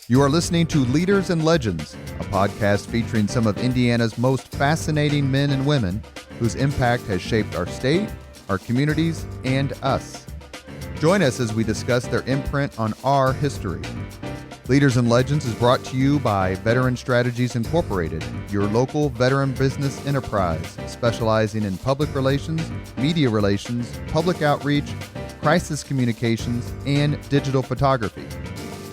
You are listening to Leaders and Legends, a podcast featuring some of Indiana's most fascinating men and women whose impact has shaped our state, our communities, and us. Join us as we discuss their imprint on our history. Leaders and Legends is brought to you by Veteran Strategies Incorporated, your local veteran business enterprise specializing in public relations, media relations, public outreach, crisis communications, and digital photography.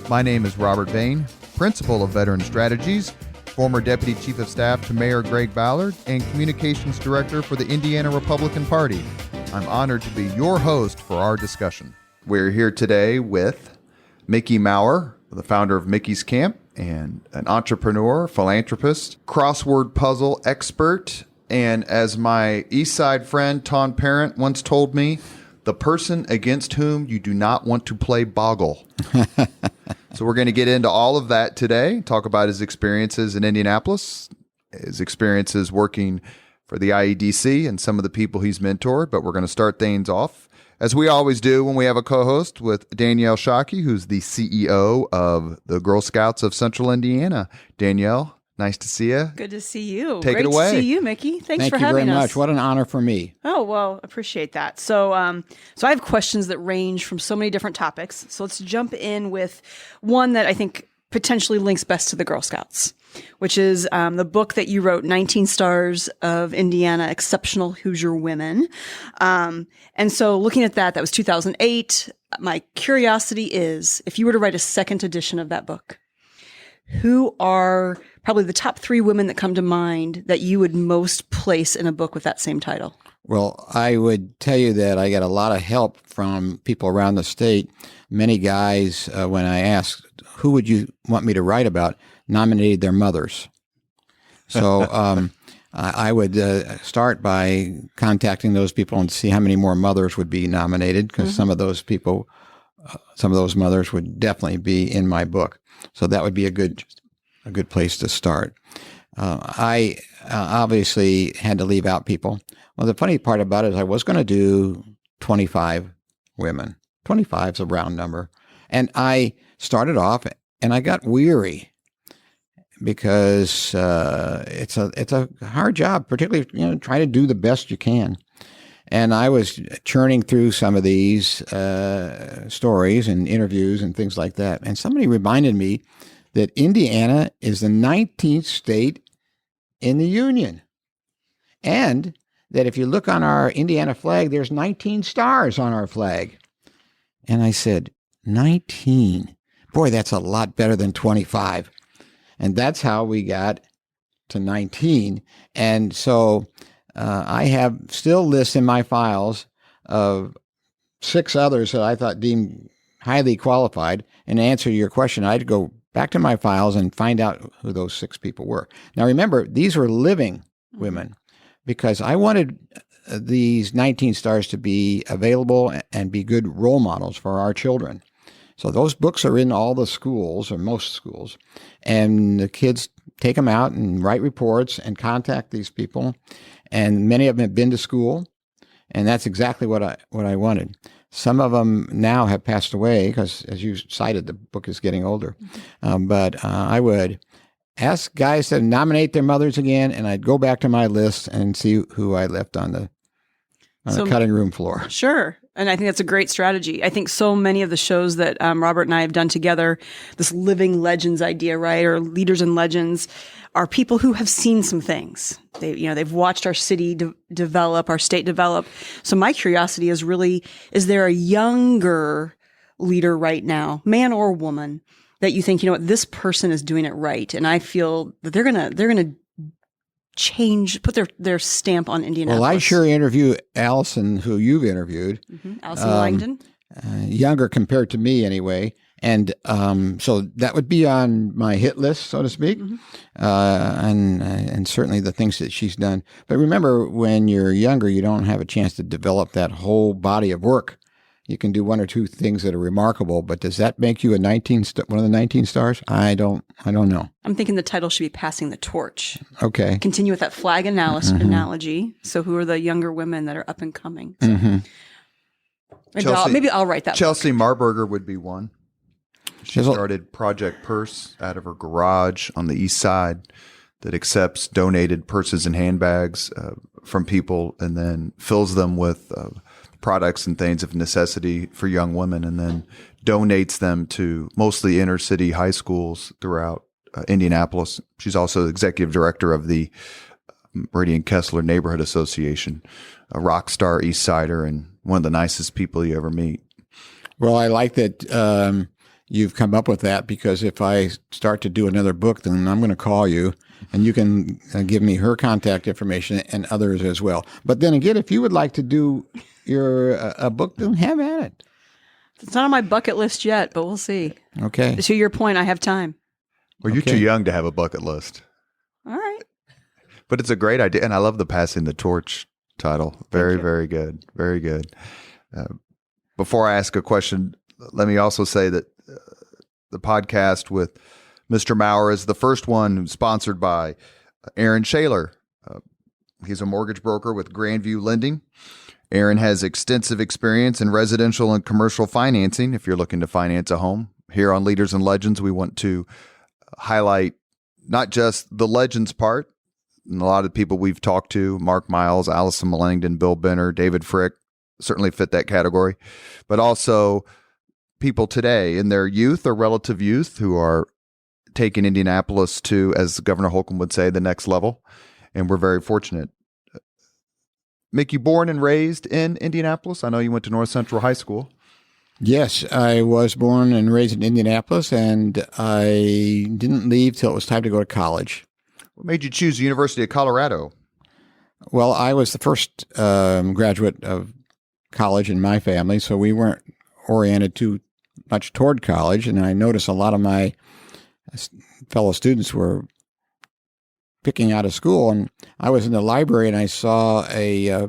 My name is Robert Bain, Principal of Veteran Strategies, former Deputy Chief of Staff to Mayor Greg Ballard, and Communications Director for the Indiana Republican Party. I'm honored to be your host for our discussion. We're here today with Mickey Maurer, the founder of Mickey's Camp, and an entrepreneur, philanthropist, crossword puzzle expert, and as my East Side friend Ton Parent once told me, the person against whom you do not want to play boggle. So we're going to get into all of that today, talk about his experiences in Indianapolis, his experiences working for the IEDC and some of the people he's mentored. But we're going to start things off, as we always do when we have a co-host, with Danielle Shockey, who's the CEO of the Girl Scouts of Central Indiana. Danielle, nice to see you. Good to see you. Take it away. Great to see you, Mickey. Thanks for having us. Thank you very much. What an honor for me. Oh, well, appreciate that. So I have questions that range from so many different topics. So let's jump in with one that I think potentially links best to the Girl Scouts, which is the book that you wrote, 19 Stars of Indiana, Exceptional Hoosier Women. And so looking at that was 2008. My curiosity is, if you were to write a second edition of that book, who are probably the top 3 women that come to mind that you would most place in a book with that same title? Well, I would tell you that I got a lot of help from people around the state. Many guys, when I asked, who would you want me to write about, nominated their mothers. So I would start by contacting those people and see how many more mothers would be nominated, because some of those people, some of those mothers would definitely be in my book. So that would be a good place to start. I obviously had to leave out people. Well, the funny part about it is I was going to do 25 women. 25 is a round number. And I started off and I got weary because it's a hard job, particularly trying to do the best you can. And I was churning through some of these stories and interviews and things like that. And somebody reminded me that Indiana is the 19th state in the Union. And that if you look on our Indiana flag, there's 19 stars on our flag. And I said, 19? Boy, that's a lot better than 25. And that's how we got to 19. And so I have still lists in my files of 6 others that I thought deemed highly qualified. And to answer your question, I'd go back to my files and find out who those 6 people were. Now, remember, these were living women, because I wanted these 19 stars to be available and be good role models for our children. So those books are in all the schools, or most schools, and the kids take them out and write reports and contact these people. And many of them have been to school, and that's exactly what I wanted. Some of them now have passed away because, as you cited, the book is getting older. But I would ask guys to nominate their mothers again, and I'd go back to my list and see who I left on the cutting room floor. Sure. And I think that's a great strategy. I think so many of the shows that Robert and I have done together, this living legends idea, right, or leaders and legends, are people who have seen some things. They've watched our city develop, our state develop. So my curiosity is really, is there a younger leader right now, man or woman, that you think, this person is doing it right, and I feel that they're gonna change, put their stamp on Indianapolis? Well, I sure interview Allison, who you've interviewed. Allison Langdon. Younger compared to me, anyway. And so that would be on my hit list, so to speak, and certainly the things that she's done. But remember, when you're younger, you don't have a chance to develop that whole body of work. You can do 1 or 2 things that are remarkable, but does that make you one of the 19 stars? I don't know. I'm thinking the title should be Passing the Torch. Okay. Continue with that flag analogy. So who are the younger women that are up and coming? So maybe I'll write that Chelsea book. Marburger would be one. She started Project Purse out of her garage on the east side that accepts donated purses and handbags from people and then fills them with products and things of necessity for young women and then donates them to mostly inner city high schools throughout Indianapolis. She's also the executive director of the Meridian Kessler Neighborhood Association, a rock star East Sider and one of the nicest people you ever meet. Well, I like that you've come up with that, because if I start to do another book, then I'm going to call you and you can give me her contact information and others as well. But then again, if you would like to do a book, then have at it. It's not on my bucket list yet, but we'll see. Okay. To your point, I have time. Well, you're too young to have a bucket list. All right. But it's a great idea. And I love the Passing the Torch title. Very, very good. Very good. Before I ask a question, let me also say that the podcast with Mr. Maurer is the first one sponsored by Aaron Shaler. He's a mortgage broker with Grandview Lending. Aaron has extensive experience in residential and commercial financing. If you're looking to finance a home, here on Leaders and Legends, we want to highlight not just the legends part, and a lot of people we've talked to, Mark Miles, Allison Millington, Bill Benner, David Frick, certainly fit that category, but also people today in their youth or relative youth who are taking Indianapolis to, as Governor Holcomb would say, the next level. And we're very fortunate. Mick, you born and raised in Indianapolis? I know you went to North Central High School. Yes, I was born and raised in Indianapolis, and I didn't leave till it was time to go to college. What made you choose the University of Colorado? Well, I was the first graduate of college in my family, so we weren't oriented too much toward college, and I noticed a lot of my fellow students were picking out of school, and I was in the library and I saw a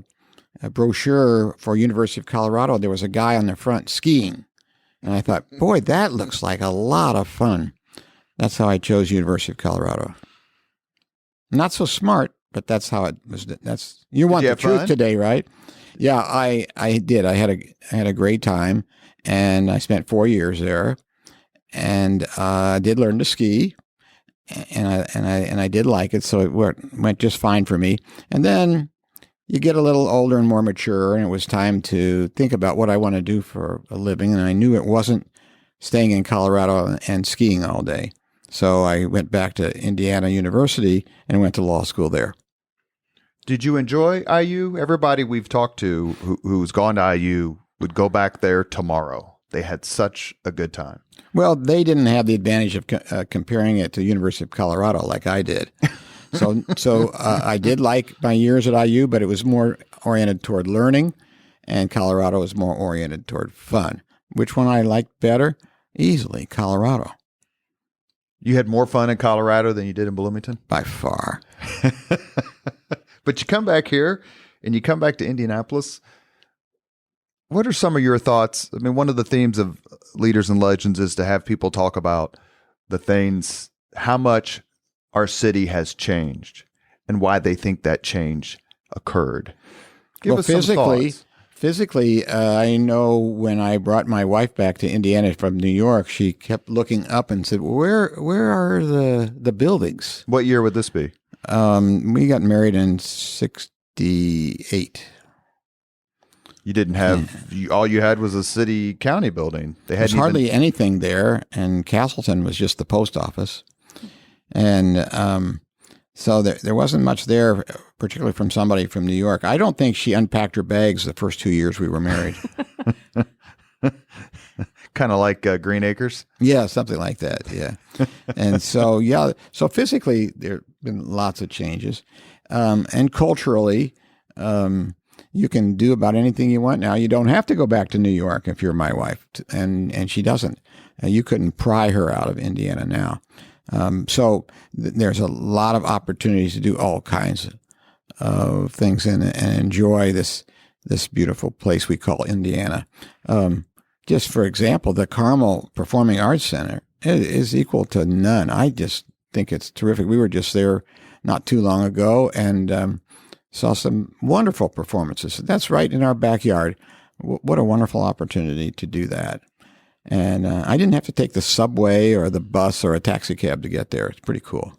brochure for University of Colorado. There was a guy on the front skiing, and I thought, boy, that looks like a lot of fun. That's how I chose University of Colorado. Not so smart, but that's how it was. You want the truth today, right? Yeah, I did. I had a great time, and I spent 4 years there, and I did learn to ski. And I did like it, so it went just fine for me. And then you get a little older and more mature, and it was time to think about what I want to do for a living. And I knew it wasn't staying in Colorado and skiing all day. So I went back to Indiana University and went to law school there. Did you enjoy IU? Everybody we've talked to who's gone to IU would go back there tomorrow. They had such a good time. Well, they didn't have the advantage of comparing it to the University of Colorado like I did. So I did like my years at IU, but it was more oriented toward learning, and Colorado was more oriented toward fun. Which one I liked better? Easily, Colorado. You had more fun in Colorado than you did in Bloomington? By far. But you come back here, and you come back to Indianapolis. What are some of your thoughts? I mean, one of the themes of Leaders and Legends is to have people talk about the things, how much our city has changed and why they think that change occurred. Give us some thoughts. Physically, I know when I brought my wife back to Indiana from New York, she kept looking up and said, where are the buildings? What year would this be? We got married in 1968. You didn't have, all you had was a city county building. There's hardly anything there, and Castleton was just the post office. And so there wasn't much there, particularly from somebody from New York. I don't think she unpacked her bags the first 2 years we were married. Kind of like Green Acres? Yeah, something like that, yeah. And so, so physically there have been lots of changes. And culturally, you can do about anything you want now. You don't have to go back to New York if you're my wife, and she doesn't. You couldn't pry her out of Indiana now. So there's a lot of opportunities to do all kinds of things and enjoy this beautiful place we call Indiana. Just for example, the Carmel Performing Arts Center is equal to none. I just think it's terrific. We were just there not too long ago and saw some wonderful performances. That's right in our backyard. What a wonderful opportunity to do that. And I didn't have to take the subway or the bus or a taxi cab to get there. It's pretty cool.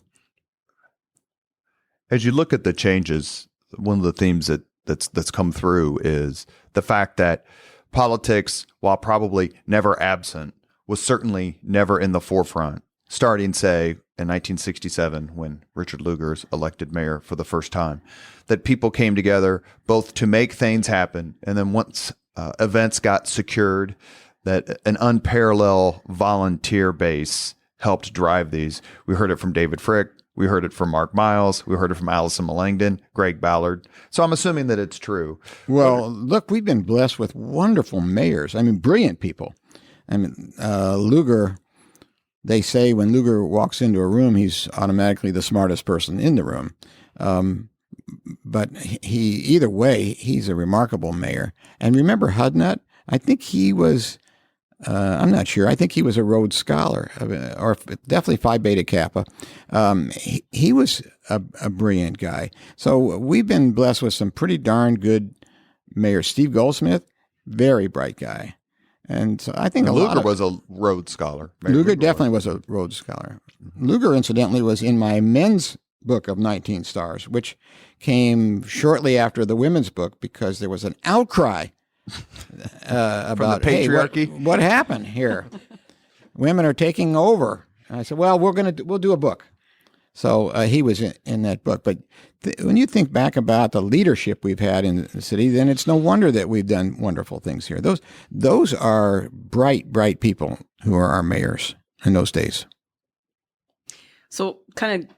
As you look at the changes, one of the themes that's come through is the fact that politics, while probably never absent, was certainly never in the forefront, starting, say, in 1967 when Richard Lugar's elected mayor for the first time, that people came together both to make things happen, and then once events got secured, that an unparalleled volunteer base helped drive these. We heard it from David Frick. We heard it from Mark Miles. We heard it from Allison Melangton, Greg Ballard. So I'm assuming that it's true. Well, look, we've been blessed with wonderful mayors. I mean, brilliant people. I mean, Lugar, they say when Lugar walks into a room, he's automatically the smartest person in the room. But either way, he's a remarkable mayor. And remember Hudnut? I think he was, I'm not sure. I think he was a Rhodes Scholar, or definitely Phi Beta Kappa. He was a brilliant guy. So we've been blessed with some pretty darn good mayors. Steve Goldsmith, very bright guy. And so I think Lugar was a Rhodes Scholar. Lugar definitely was a Rhodes Scholar. Lugar, incidentally, was in my men's book of 19 stars, which came shortly after the women's book because there was an outcry about the patriarchy. Hey, what happened here? Women are taking over. And I said, well, we'll do a book. So he was in that book. But when you think back about the leadership we've had in the city, then it's no wonder that we've done wonderful things here. Those are bright people who are our mayors in those days. So kind of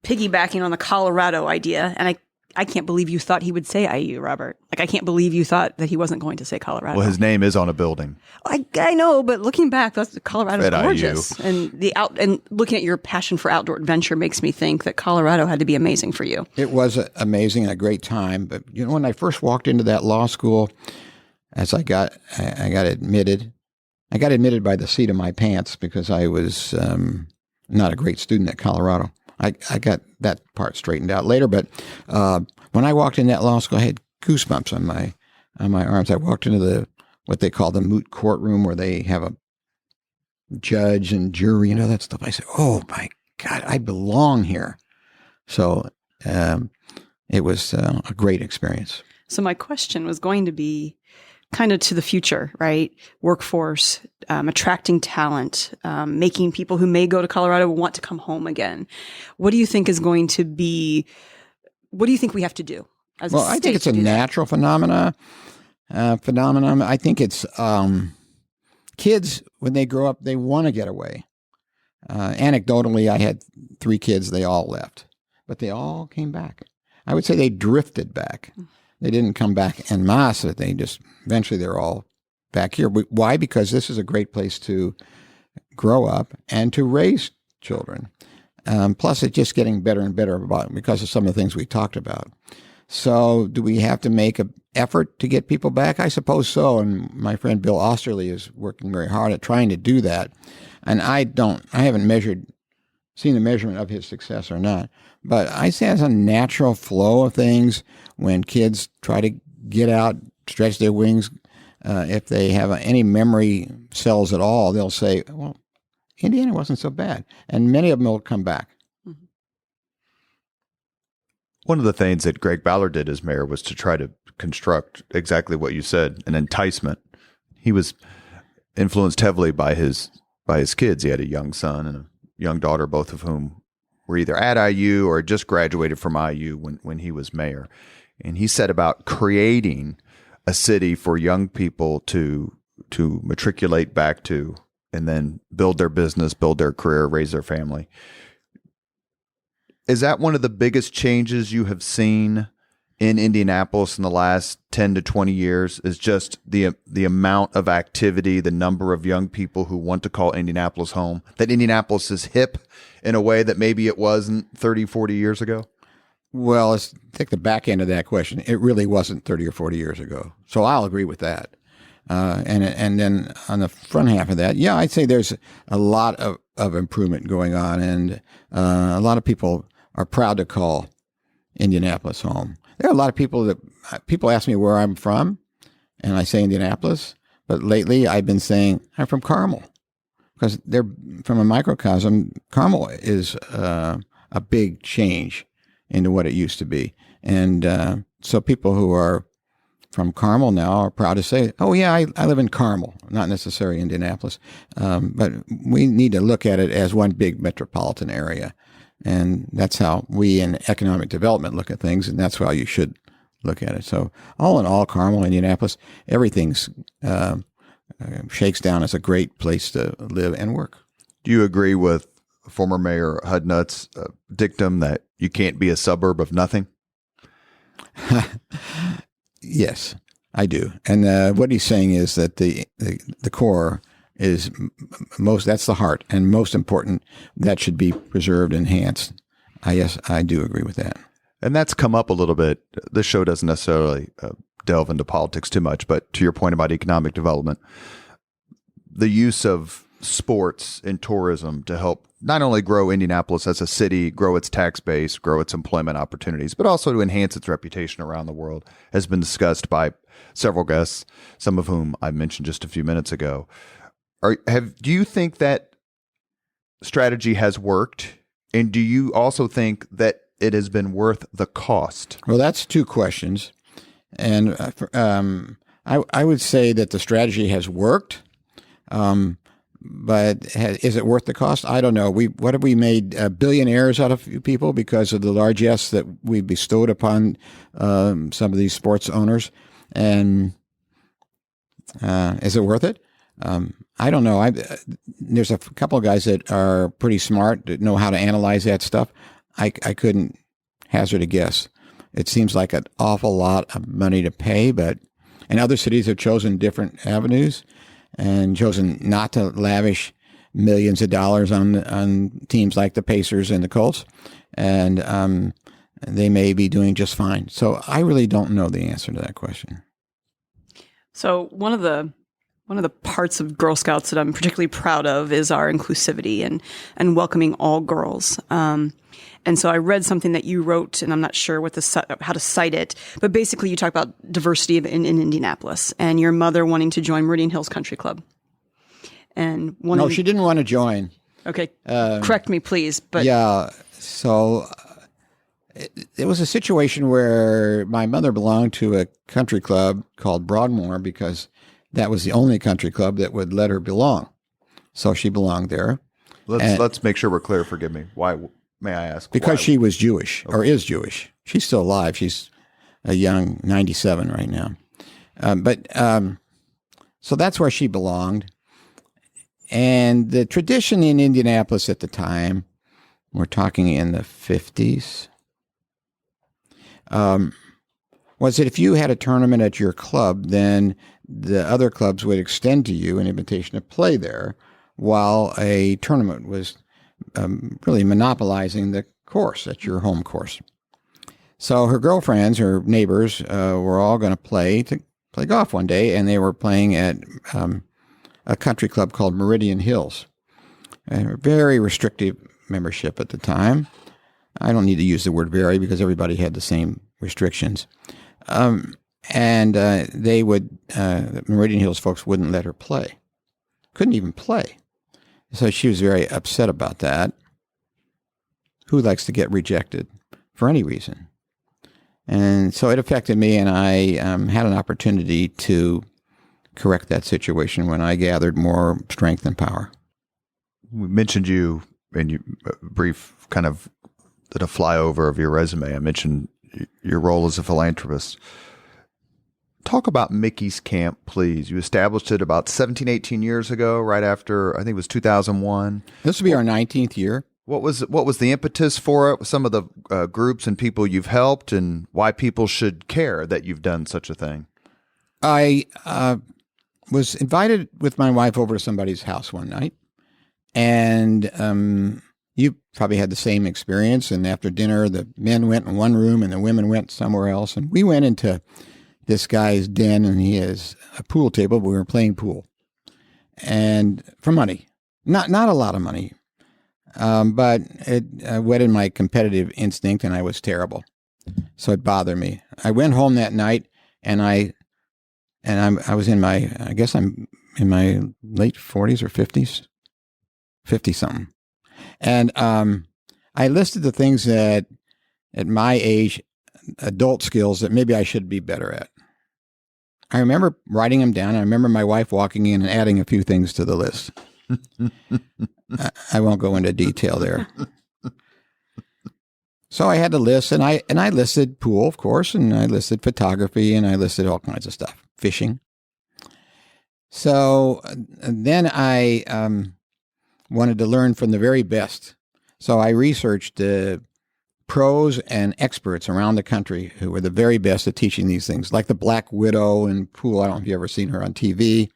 piggybacking on the Colorado idea, and I can't believe you thought he would say IU, Robert. Like, I can't believe you thought that he wasn't going to say Colorado. Well, his name is on a building. I know, but looking back, Colorado's At gorgeous. IU. And looking at your passion for outdoor adventure makes me think that Colorado had to be amazing for you. It was amazing and a great time. But when I first walked into that law school, as I got admitted by the seat of my pants because I was not a great student at Colorado. I got that part straightened out later, but when I walked in that law school, I had goosebumps on my arms. I walked into what they call the moot courtroom, where they have a judge and jury and all that stuff. I said, "Oh my God, I belong here." So it was a great experience. So my question was going to be kind of to the future, right? Workforce, attracting talent, making people who may go to Colorado want to come home again. What do you think is going to be, what do you think we have to do as a state? Well, I think it's a natural phenomenon. I think it's kids, when they grow up, they want to get away. Anecdotally, I had 3 kids, they all left, but they all came back. I would say they drifted back. They didn't come back en masse. They just, eventually they're all back here. Why? Because this is a great place to grow up and to raise children. Plus, it's just getting better and better because of some of the things we talked about. So do we have to make an effort to get people back? I suppose so. And my friend Bill Osterly is working very hard at trying to do that. And I haven't seen the measurement of his success or not. But I say it's a natural flow of things when kids try to get out, stretch their wings. If they have any memory cells at all, they'll say, well, Indiana wasn't so bad. And many of them will come back. Mm-hmm. One of the things that Greg Ballard did as mayor was to try to construct exactly what you said, an enticement. He was influenced heavily by his kids. He had a young son and a young daughter, both of whom were either at IU or just graduated from IU when he was mayor. And he set about creating a city for young people to matriculate back to and then build their business, build their career, raise their family. Is that one of the biggest changes you have seen in Indianapolis in the last 10 to 20 years, is just the amount of activity, the number of young people who want to call Indianapolis home, that Indianapolis is hip in a way that maybe it wasn't 30, 40 years ago? Well, let's take the back end of that question. It really wasn't 30 or 40 years ago. So I'll agree with that. And then on the front half of that, yeah, I'd say there's a lot of improvement going on. And a lot of people are proud to call Indianapolis home. There are a lot of people ask me where I'm from, and I say Indianapolis, But lately, I've been saying I'm from Carmel because they're from a microcosm. Carmel is a big change into what it used to be, and so people who are from Carmel now are proud to say, "Oh yeah, I live in Carmel, not necessarily Indianapolis." But we need to look at it as one big metropolitan area, and that's how we in economic development look at things, and that's how you should look at it. So all in all, Carmel, Indianapolis, everything's shakes down as a great place to live and work. Do you agree with former Mayor Hudnut's dictum that you can't be a suburb of nothing? Yes, I do. And what he's saying is that the core is most, that's the heart, and most important, that should be preserved, enhanced. Yes, I do agree with that. And that's come up a little bit. This show doesn't necessarily delve into politics too much, but to your point about economic development, the use of sports and tourism to help not only grow Indianapolis as a city, grow its tax base, grow its employment opportunities, but also to enhance its reputation around the world has been discussed by several guests, some of whom I mentioned just a few minutes ago. Do you think that strategy has worked? And do you also think that it has been worth the cost? Well, that's two questions. And I would say that the strategy has worked. But is it worth the cost? I don't know. What have we made billionaires out of people because of the largesse that we bestowed upon some of these sports owners? And is it worth it? I don't know. There's a couple of guys that are pretty smart that know how to analyze that stuff. I couldn't hazard a guess. It seems like an awful lot of money to pay, and other cities have chosen different avenues and chosen not to lavish millions of dollars on teams like the Pacers and the Colts, and they may be doing just fine. So I really don't know the answer to that question. So one of the parts of Girl Scouts that I'm particularly proud of is our inclusivity and welcoming all girls. And so I read something that you wrote, and I'm not sure how to cite it, but basically you talk about diversity in Indianapolis and your mother wanting to join Meridian Hills Country Club. And no, she didn't want to join. Okay, correct me, please. But yeah, so it was a situation where my mother belonged to a country club called Broadmoor because that was the only country club that would let her belong. So she belonged there. Let's make sure we're clear. Forgive me. Why? May I ask? Because why? she was Jewish, or is Jewish. She's still alive. She's a young 97 right now. So that's where she belonged. And the tradition in Indianapolis at the time, we're talking in the 50s, was that if you had a tournament at your club, then the other clubs would extend to you an invitation to play there while a tournament was really monopolizing the course at your home course. So her girlfriends, her neighbors, were all going to play golf one day, and they were playing at a country club called Meridian Hills. A very restrictive membership at the time. I don't need to use the word very because everybody had the same restrictions. They would, the Meridian Hills folks wouldn't let her play. Couldn't even play. So she was very upset about that. Who likes to get rejected for any reason? And so it affected me, and I had an opportunity to correct that situation when I gathered more strength and power. We mentioned you in your brief kind of a flyover of your resume. I mentioned your role as a philanthropist. Talk about Mickey's Camp, please. You established it about 17, 18 years ago, right after, I think it was 2001. This will be our 19th year. What was the impetus for it? Some of the groups and people you've helped, and why people should care that you've done such a thing? I was invited with my wife over to somebody's house one night, and you probably had the same experience. And after dinner, the men went in one room and the women went somewhere else. And we went into this guy's den, and he has a pool table. We were playing pool, and for money, not a lot of money, but it whetted my competitive instinct, and I was terrible. So it bothered me. I went home that night, and I and I was in my, I guess I'm in my late 40s or 50s, 50 something. And I listed the things that at my age, adult skills that maybe I should be better at. I remember writing them down. I remember my wife walking in and adding a few things to the list. I won't go into detail there. So I had to list, and I listed pool, of course, and I listed photography, and I listed all kinds of stuff, fishing. So then I wanted to learn from the very best. So I researched pros and experts around the country who were the very best at teaching these things, like the Black Widow in pool. I don't know if you've ever seen her on TV,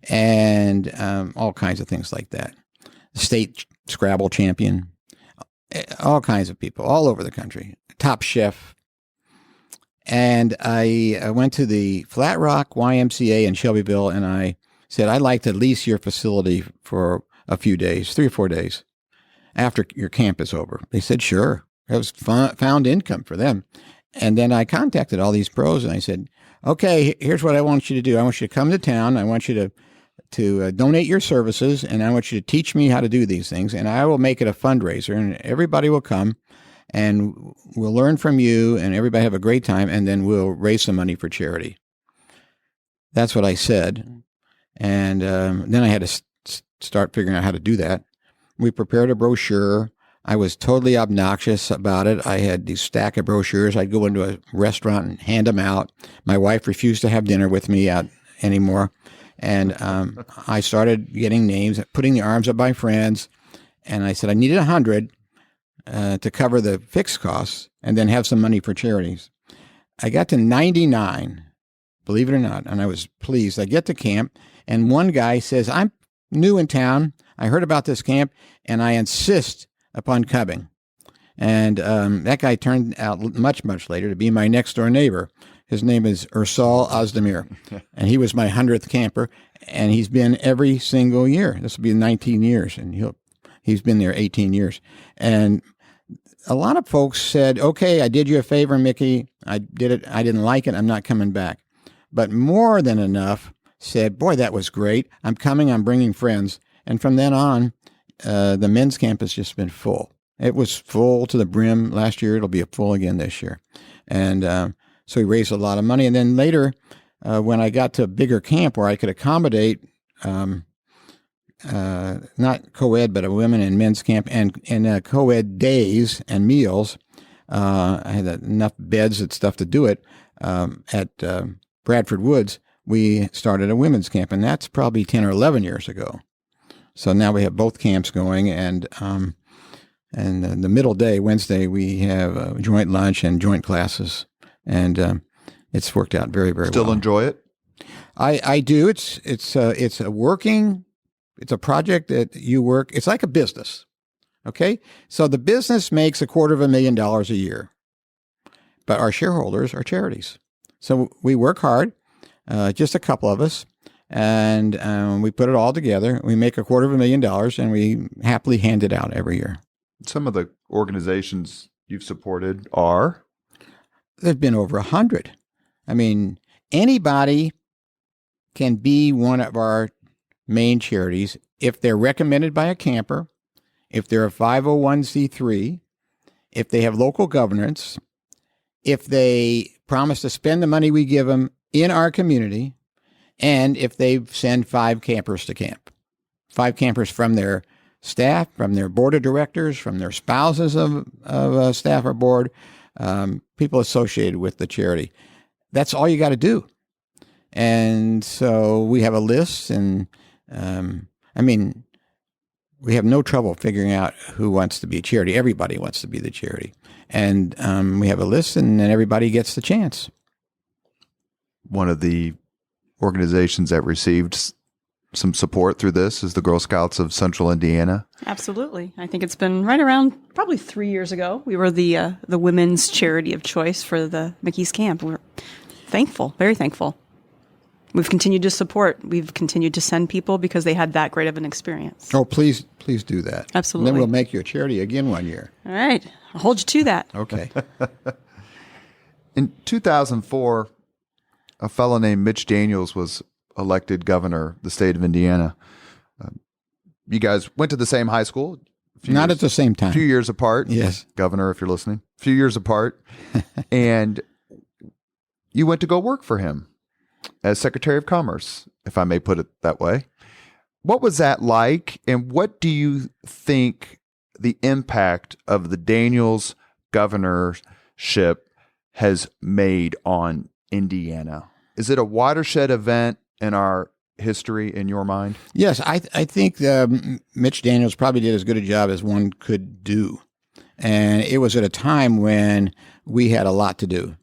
and all kinds of things like that. State Scrabble champion, all kinds of people all over the country, top chef. And I went to the Flat Rock YMCA in Shelbyville, and I said, I'd like to lease your facility for a few days, 3 or 4 days, after your camp is over. They said, sure. It was found income for them. And then I contacted all these pros, and I said, okay, here's what I want you to do. I want you to come to town. I want you to donate your services, and I want you to teach me how to do these things, and I will make it a fundraiser, and everybody will come, and we'll learn from you, and everybody have a great time, and then we'll raise some money for charity. That's what I said. And then I had to start figuring out how to do that. We prepared a brochure. I was totally obnoxious about it. I had this stack of brochures. I'd go into a restaurant and hand them out. My wife refused to have dinner with me out anymore. And I started getting names, putting the arms of my friends. And I said I needed 100 to cover the fixed costs and then have some money for charities. I got to 99, believe it or not, and I was pleased. I get to camp, and one guy says, I'm new in town. I heard about this camp, and I insist upon coming. And that guy turned out much, much later to be my next-door neighbor. His name is Ursal Ozdemir, and he was my 100th camper, and he's been every single year. This will be 19 years, and he's been there 18 years. And a lot of folks said, okay, I did you a favor, Mickey. I did it. I didn't like it. I'm not coming back. But more than enough said, boy, that was great. I'm coming. I'm bringing friends. And from then on, the men's camp has just been full. It was full to the brim last year. It'll be full again this year. And so we raised a lot of money. And then later, when I got to a bigger camp where I could accommodate not co-ed, but a women and men's camp and co-ed days and meals, I had enough beds and stuff to do it. At Bradford Woods, we started a women's camp, and that's probably 10 or 11 years ago. So now we have both camps going, and the middle day, Wednesday, we have a joint lunch and joint classes, and it's worked out very, very well. Still enjoy it? I do. It's a project that you work. It's like a business. Okay. So the business makes $250,000 a year, but our shareholders are charities. So we work hard, just a couple of us, and we put it all together. We make $250,000, and we happily hand it out every year. Some of the organizations you've supported are? There've been over 100. I mean, anybody can be one of our main charities if they're recommended by a camper, if they're a 501c3, if they have local governance, if they promise to spend the money we give them in our community, and if they send 5 campers to camp. 5 campers from their staff, from their board of directors, from their spouses of staff or board, people associated with the charity. That's all you got to do. And so we have a list, and we have no trouble figuring out who wants to be a charity. Everybody wants to be the charity. And we have a list, and then everybody gets the chance. One of the organizations that received some support through this is the Girl Scouts of Central Indiana. Absolutely. I think it's been right around probably 3 years ago. We were the women's charity of choice for the Mickey's Camp. We're thankful, very thankful. We've continued to support. We've continued to send people because they had that great of an experience. Oh, please do that. Absolutely. And then we'll make you a charity again one year. All right. I'll hold you to that. Okay. In 2004, a fellow named Mitch Daniels was elected governor of the state of Indiana. You guys went to the same high school? Not at the same time. A few years apart. Yes. Governor, if you're listening. A few years apart. And you went to go work for him as Secretary of Commerce, if I may put it that way. What was that like? And what do you think the impact of the Daniels governorship has made on Indiana? Is it a watershed event in our history in your mind? Yes, I think Mitch Daniels probably did as good a job as one could do. And it was at a time when we had a lot to do.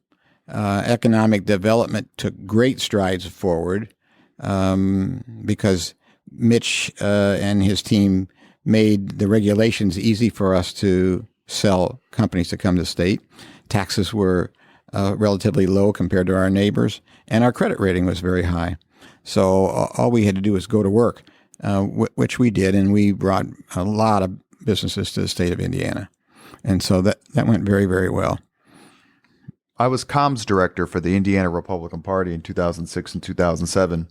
Economic development took great strides forward because Mitch and his team made the regulations easy for us to sell companies to come to the state. Taxes were relatively low compared to our neighbors, and our credit rating was very high. So all we had to do was go to work, which we did, and we brought a lot of businesses to the state of Indiana. And so that went very, very well. I was comms director for the Indiana Republican Party in 2006 and 2007,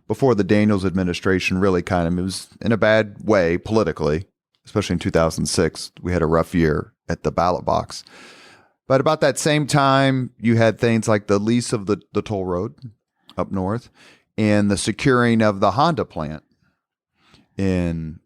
before the Daniels administration really it was in a bad way politically, especially in 2006. We had a rough year at the ballot box. But about that same time, you had things like the lease of the toll road up north and the securing of the Honda plant. And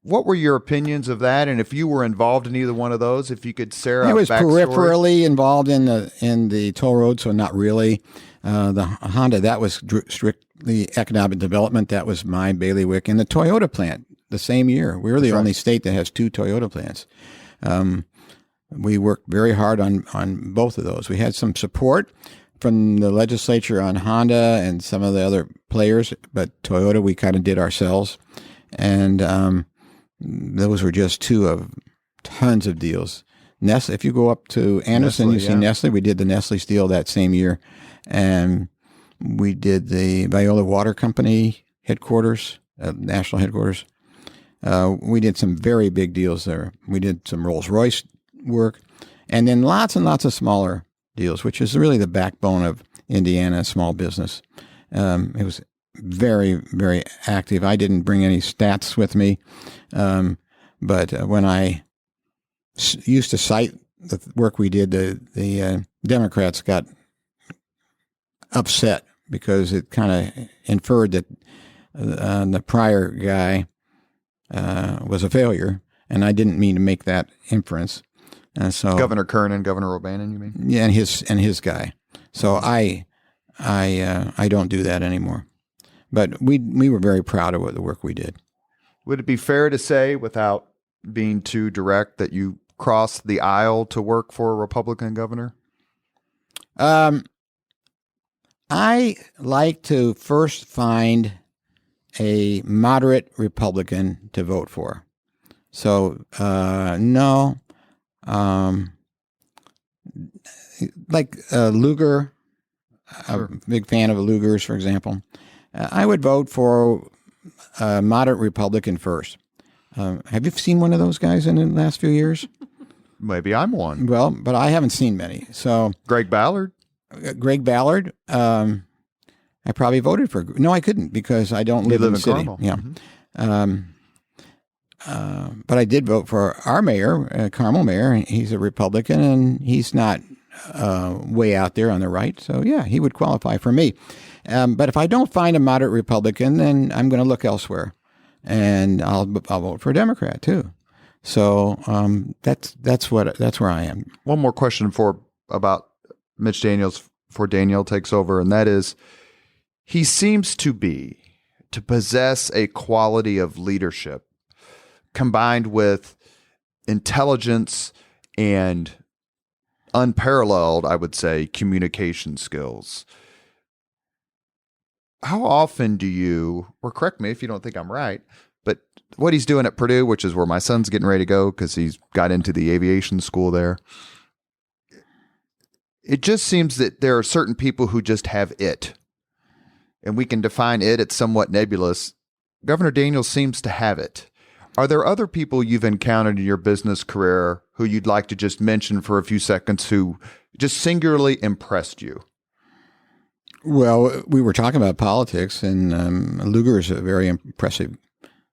what were your opinions of that? And if you were involved in either one of those, if you could, Sarah, I was backstory. peripherally involved in the toll road, so not really. The Honda, that was strictly economic development. That was my bailiwick. And the Toyota plant, the same year. We were the only state that has 2 Toyota plants. We worked very hard on both of those. We had some support from the legislature on Honda and some of the other players, but Toyota we kind of did ourselves. And those were just 2 of tons of deals. Nestle, if you go up to Anderson, you see Nestle. We did the Nestle deal that same year. And we did the Viola Water Company headquarters, national headquarters. We did some very big deals there. We did some Rolls-Royce work, and then lots and lots of smaller deals, which is really the backbone of Indiana small business. It was very, very active. I didn't bring any stats with me, but when I used to cite the work we did, the Democrats got upset because it kind of inferred that the prior guy was a failure, and I didn't mean to make that inference. So Governor Kernan, Governor O'Bannon, you mean? Yeah, and his guy. So I don't do that anymore. But we were very proud of the work we did. Would it be fair to say, without being too direct, that you crossed the aisle to work for a Republican governor? I like to first find a moderate Republican to vote for. So, no. Like Lugar, Sure. I'm a big fan of Lugar's, for example. I would vote for a moderate Republican first. Have you seen one of those guys in the last few years? Maybe I'm one. Well, but I haven't seen many. So Greg Ballard? I probably voted for. No, I couldn't because I don't live in the city. Carmel. Yeah. Mm-hmm. But I did vote for our mayor, Carmel mayor. He's a Republican, and he's not way out there on the right. So, yeah, he would qualify for me. But if I don't find a moderate Republican, then I'm going to look elsewhere, and I'll vote for a Democrat too. So that's where I am. One more question about Mitch Daniels before Danielle takes over, and that is, he seems to possess a quality of leadership combined with intelligence and unparalleled, I would say, communication skills. How often do you, or correct me if you don't think I'm right, but what he's doing at Purdue, which is where my son's getting ready to go because he's got into the aviation school there, it just seems that there are certain people who just have it. And we can define it, it's somewhat nebulous. Governor Daniels seems to have it. Are there other people you've encountered in your business career who you'd like to just mention for a few seconds who just singularly impressed you? Well, we were talking about politics, and Lugar is a very impressive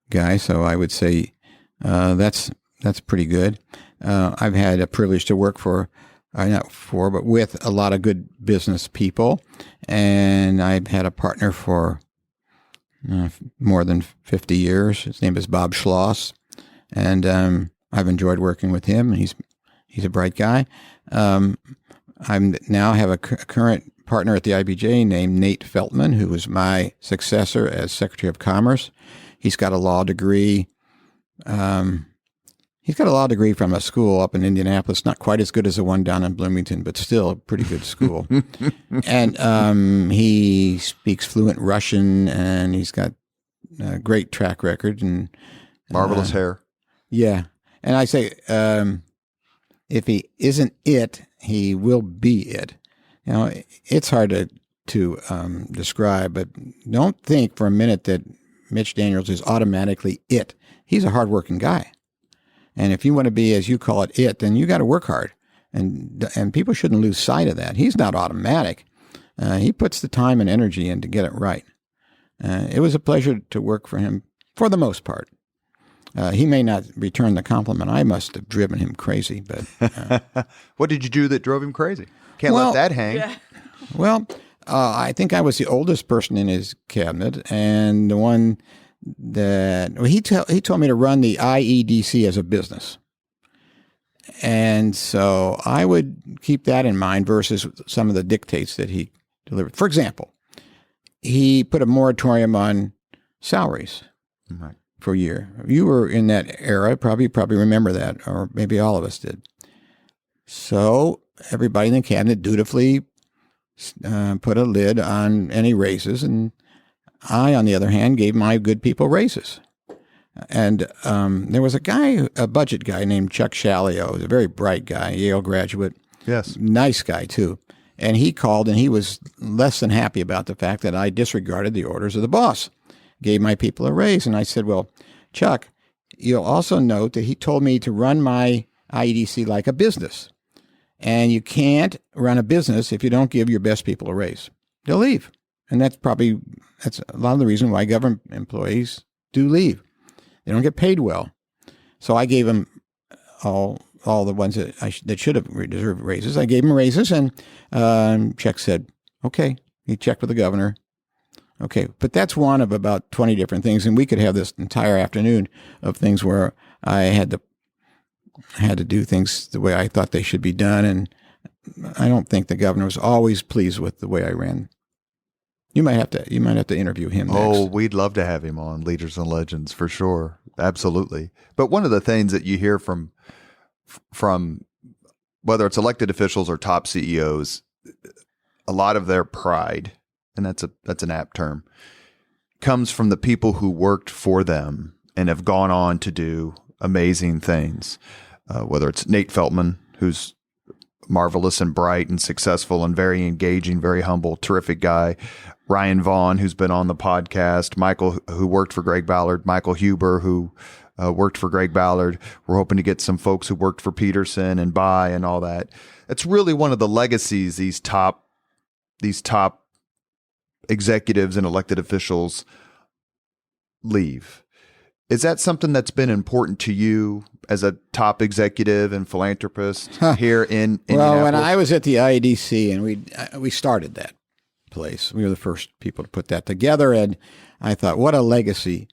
guy, so I would say that's pretty good. I've had a privilege to work but with a lot of good business people, and I've had a partner for more than 50 years. His name is Bob Schloss, and I've enjoyed working with him. He's a bright guy. I now have a current partner at the IBJ named Nate Feltman, who was my successor as Secretary of Commerce. He's got a law degree. He's got a law degree from a school up in Indianapolis, not quite as good as the one down in Bloomington, but still a pretty good school. And he speaks fluent Russian, and he's got a great track record and marvelous hair. Yeah, and I say, if he isn't it, he will be it. You know, it's hard to describe, but don't think for a minute that Mitch Daniels is automatically it. He's a hardworking guy. And if you want to be, as you call it, it, then you got to work hard. And people shouldn't lose sight of that. He's not automatic. He puts the time and energy in to get it right. It was a pleasure to work for him for the most part. He may not return the compliment. I must have driven him crazy. But what did you do that drove him crazy? Can't let that hang. Yeah. Well, I think I was the oldest person in his cabinet, and the one that he told me to run the IEDC as a business. And so I would keep that in mind versus some of the dictates that he delivered. For example, he put a moratorium on salaries for a year. You were in that era, probably remember that, or maybe all of us did. So everybody in the cabinet dutifully put a lid on any raises, and I, on the other hand, gave my good people raises. And there was a budget guy named Chuck Shalio, who was a very bright guy, Yale graduate. Yes. Nice guy, too. And he called, and he was less than happy about the fact that I disregarded the orders of the boss, gave my people a raise. And I said, well, Chuck, you'll also note that he told me to run my IEDC like a business. And you can't run a business if you don't give your best people a raise. They'll leave. And that's a lot of the reason why government employees do leave. They don't get paid well. So I gave them all the ones that should have deserved raises. I gave them raises, and Chuck said, okay. He checked with the governor. Okay, but that's one of about 20 different things, and we could have this entire afternoon of things where I had to do things the way I thought they should be done, and I don't think the governor was always pleased with the way I ran. You might have to interview him next. Oh, we'd love to have him on Leaders and Legends for sure. Absolutely. But one of the things that you hear from whether it's elected officials or top CEOs, a lot of their pride, and that's an apt term, comes from the people who worked for them and have gone on to do amazing things. Whether it's Nate Feltman, who's marvelous and bright and successful and very engaging, very humble, terrific guy. Ryan Vaughn, who's been on the podcast. Michael, who worked for Greg Ballard. Michael Huber, who worked for Greg Ballard. We're hoping to get some folks who worked for Peterson and Buy and all that. It's really one of the legacies these top executives and elected officials leave. Is that something that's been important to you as a top executive and philanthropist here in Indianapolis? Well, when I was at the IEDC, and we started that place, we were the first people to put that together, and I thought, what a legacy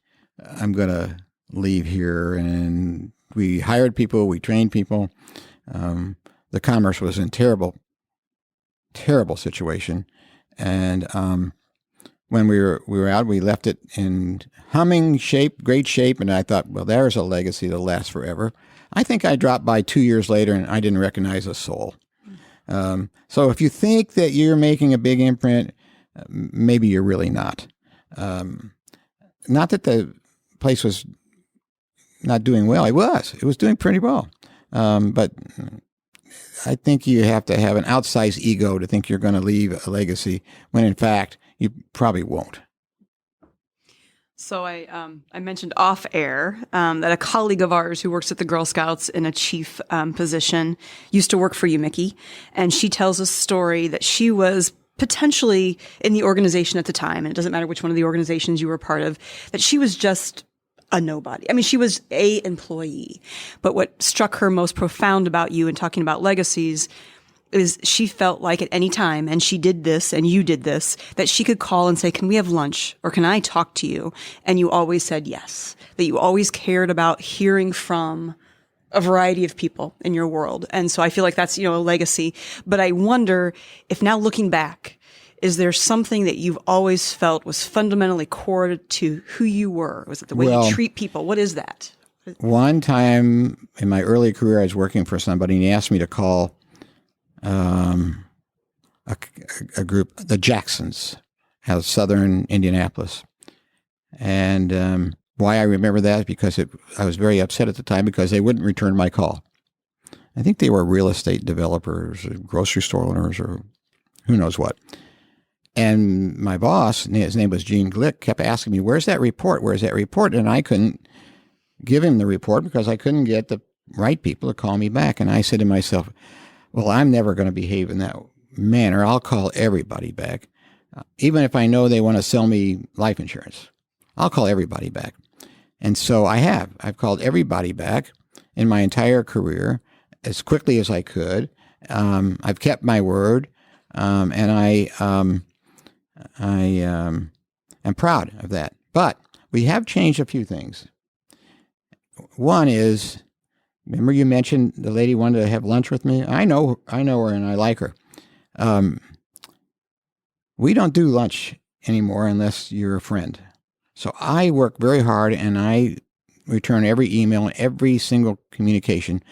I'm going to leave here. And we hired people, we trained people. The commerce was in terrible situation, and when we were out, we left it in humming shape, great shape, and I thought, well, there's a legacy that'll last forever. I think I dropped by 2 years later, and I didn't recognize a soul. So if you think that you're making a big imprint, maybe you're really not. Not that the place was not doing well. It was doing pretty well. But I think you have to have an outsized ego to think you're going to leave a legacy when, in fact, you probably won't. So I mentioned off air that a colleague of ours who works at the Girl Scouts in a chief position used to work for you, Mickey, and she tells a story that she was potentially in the organization at the time, and it doesn't matter which one of the organizations you were a part of, that she was just a nobody. I mean, she was a employee, but what struck her most profound about you and talking about legacies is she felt like at any time, and she did this and you did this, that she could call and say, can we have lunch? Or can I talk to you? And you always said yes, that you always cared about hearing from a variety of people in your world. And so I feel like that's, a legacy. But I wonder if now looking back, is there something that you've always felt was fundamentally core to who you were? Was it the way you treat people? What is that? One time in my early career, I was working for somebody and he asked me to call a group, the Jacksons, out of southern Indianapolis. And why I remember that, because I was very upset at the time because they wouldn't return my call. I think they were real estate developers, or grocery store owners, or who knows what. And my boss, his name was Gene Glick, kept asking me, where's that report? Where's that report? And I couldn't give him the report because I couldn't get the right people to call me back. And I said to myself, well, I'm never going to behave in that manner. I'll call everybody back. Even if I know they want to sell me life insurance, I'll call everybody back. And so I've called everybody back in my entire career as quickly as I could. I've kept my word. And I am proud of that. But we have changed a few things. One is, remember you mentioned the lady wanted to have lunch with me? I know her and I like her. We don't do lunch anymore unless you're a friend. So I work very hard and I return every email and every single communication,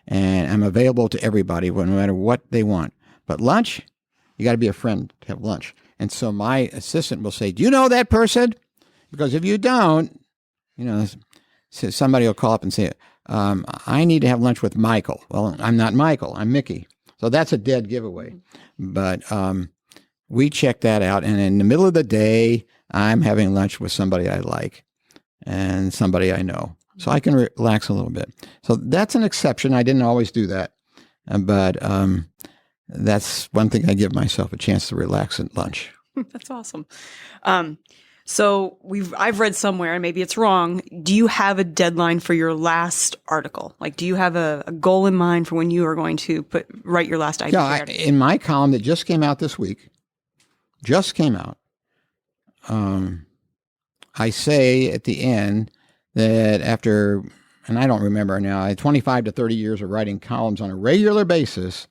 and I'm available to everybody no matter what they want. But lunch, you got to be a friend to have lunch. And so my assistant will say, do you know that person? Because if you don't, somebody will call up and say, I need to have lunch with Michael. Well, I'm not Michael, I'm Mickey. So that's a dead giveaway. But we check that out. And in the middle of the day, I'm having lunch with somebody I like and somebody I know. So I can relax a little bit. So that's an exception. I didn't always do that. But that's one thing I give myself a chance to relax at lunch. That's awesome. So I've read somewhere, and maybe it's wrong, do you have a deadline for your last article? Like, do you have a goal in mind for when you are going to write your last IBJ article? In my column that just came out this week, I say at the end that after, and I don't remember now, 25 to 30 years of writing columns on a regular basis,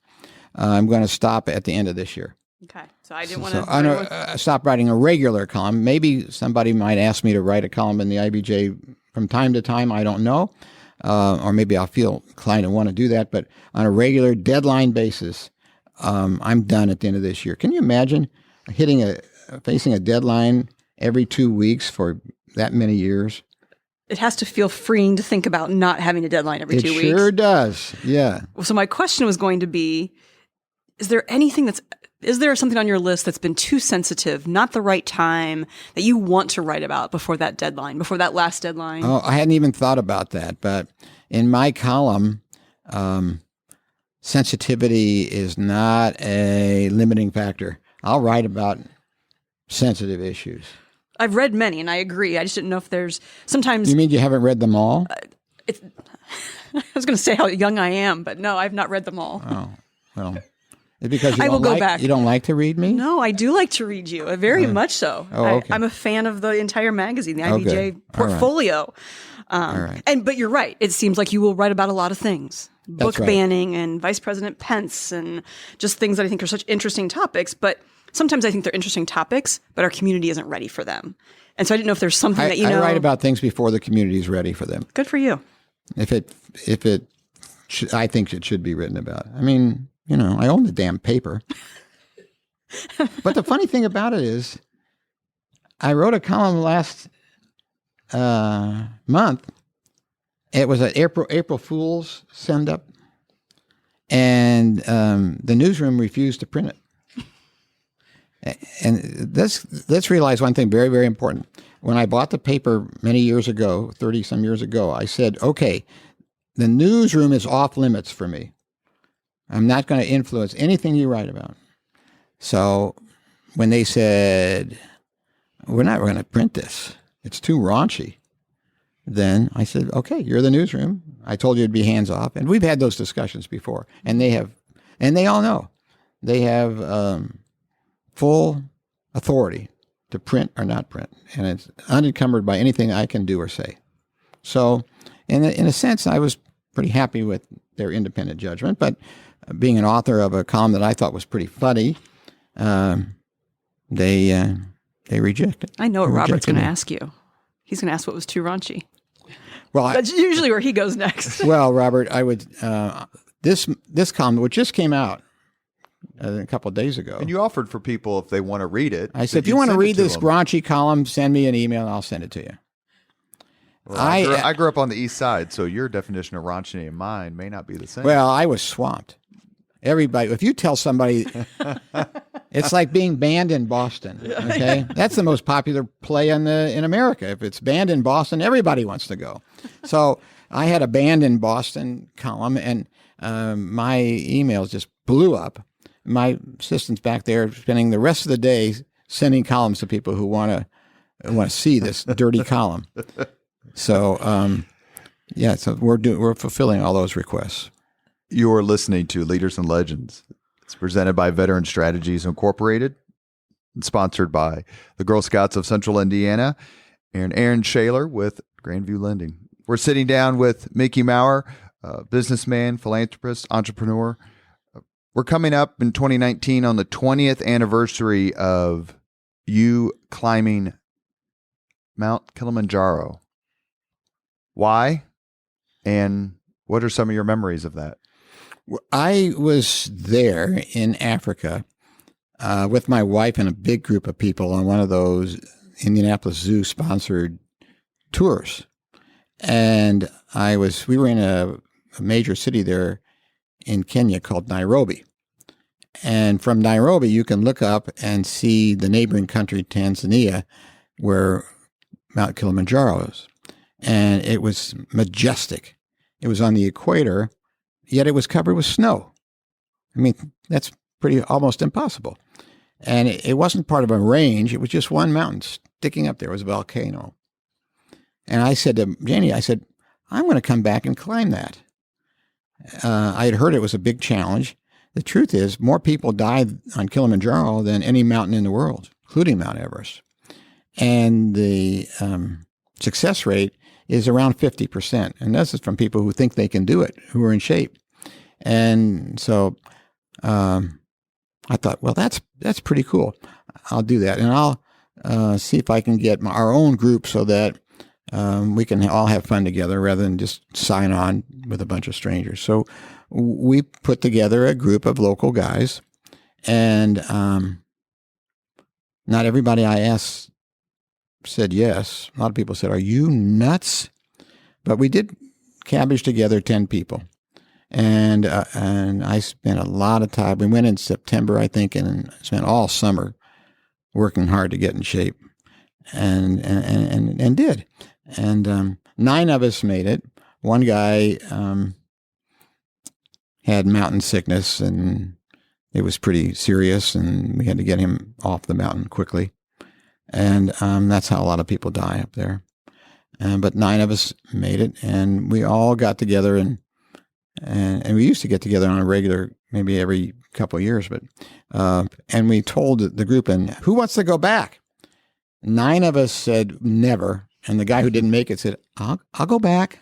I'm going to stop at the end of this year. Okay. So I didn't want to stop writing a regular column. Maybe somebody might ask me to write a column in the IBJ from time to time. I don't know. Or maybe I'll feel inclined to want to do that. But on a regular deadline basis, I'm done at the end of this year. Can you imagine facing a deadline every 2 weeks for that many years? It has to feel freeing to think about not having a deadline every 2 weeks. It sure does. Yeah. So my question was going to be, is there something on your list that's been too sensitive, not the right time, that you want to write about before that deadline, before that last deadline? Oh, I hadn't even thought about that. But in my column, sensitivity is not a limiting factor. I'll write about sensitive issues. I've read many, and I agree. I just didn't know if there's sometimes... You mean you haven't read them all? I was going to say how young I am, but no, I've not read them all. Oh, well... It's because you don't like to read me? No, I do like to read you, very much so. Oh, okay. I'm a fan of the entire magazine, the IBJ portfolio. All right. But you're right. It seems like you will write about a lot of things. Book banning and Vice President Pence and just things that I think are such interesting topics. But sometimes I think they're interesting topics, but our community isn't ready for them. And so I didn't know if there's something that I write about things before the community is ready for them. Good for you. I think it should be written about. I mean... I own the damn paper. But the funny thing about it is, I wrote a column last month. It was an April Fool's send-up, and the newsroom refused to print it. And let's realize one thing very, very important. When I bought the paper many years ago, 30-some years ago, I said, okay, the newsroom is off limits for me. I'm not going to influence anything you write about. So when they said, we're not going to print this, it's too raunchy, then I said, okay, you're the newsroom. I told you it'd be hands off. And we've had those discussions before. And they all know they have full authority to print or not print. And it's unencumbered by anything I can do or say. So in a sense, I was pretty happy with their independent judgment. But being an author of a column that I thought was pretty funny, they rejected. I know what They Robert's rejected going to me. ask you. He's going to ask what was too raunchy. Well, That's usually where he goes next. well, Robert, I would this column, which just came out a couple of days ago. And you offered for people if they want to read it. I said, if you you'd want to send it read this them. raunchy column, send me an email and I'll send it to you. Well, I grew up on the east side, so your definition of raunchy and mine may not be the same. Well, I was swamped. Everybody, if you tell somebody, it's like being banned in Boston. Okay, that's the most popular play in America. If it's banned in Boston, everybody wants to go. So I had a banned in Boston column, and my emails just blew up. My assistant's back there spending the rest of the day sending columns to people who want to see this dirty column. So yeah, so we're fulfilling all those requests. You're listening to Leaders and Legends. It's presented by Veteran Strategies Incorporated and sponsored by the Girl Scouts of Central Indiana and Aaron Shaler with Grandview Lending. We're sitting down with Mickey Maurer, businessman, philanthropist, entrepreneur. We're coming up in 2019 on the 20th anniversary of you climbing Mount Kilimanjaro. Why? And what are some of your memories of that? I was there in Africa with my wife and a big group of people on one of those Indianapolis Zoo sponsored tours. And we were in a major city there in Kenya called Nairobi. And from Nairobi, you can look up and see the neighboring country, Tanzania, where Mount Kilimanjaro is. And it was majestic. It was on the equator, yet it was covered with snow. I mean, that's almost impossible. And it wasn't part of a range. It was just one mountain sticking up there. It was a volcano. And I said to Janie, I'm going to come back and climb that. I had heard it was a big challenge. The truth is, more people died on Kilimanjaro than any mountain in the world, including Mount Everest. And the success rate is around 50%. And this is from people who think they can do it, who are in shape. And so I thought, well, that's pretty cool. I'll do that. And I'll see if I can get our own group so that we can all have fun together rather than just sign on with a bunch of strangers. So we put together a group of local guys. And not everybody I asked said yes. A lot of people said, are you nuts? But we did cabbage together 10 people. And I spent a lot of time. We went in September, I think, and spent all summer working hard to get in shape and did. And 9 of us made it. One guy had mountain sickness, and it was pretty serious, and we had to get him off the mountain quickly. And that's how a lot of people die up there. But 9 of us made it, and we all got together, and we used to get together on a regular, maybe every couple of years. But and we told the group, and who wants to go back? 9 of us said never, and the guy who didn't make it said, I'll go back.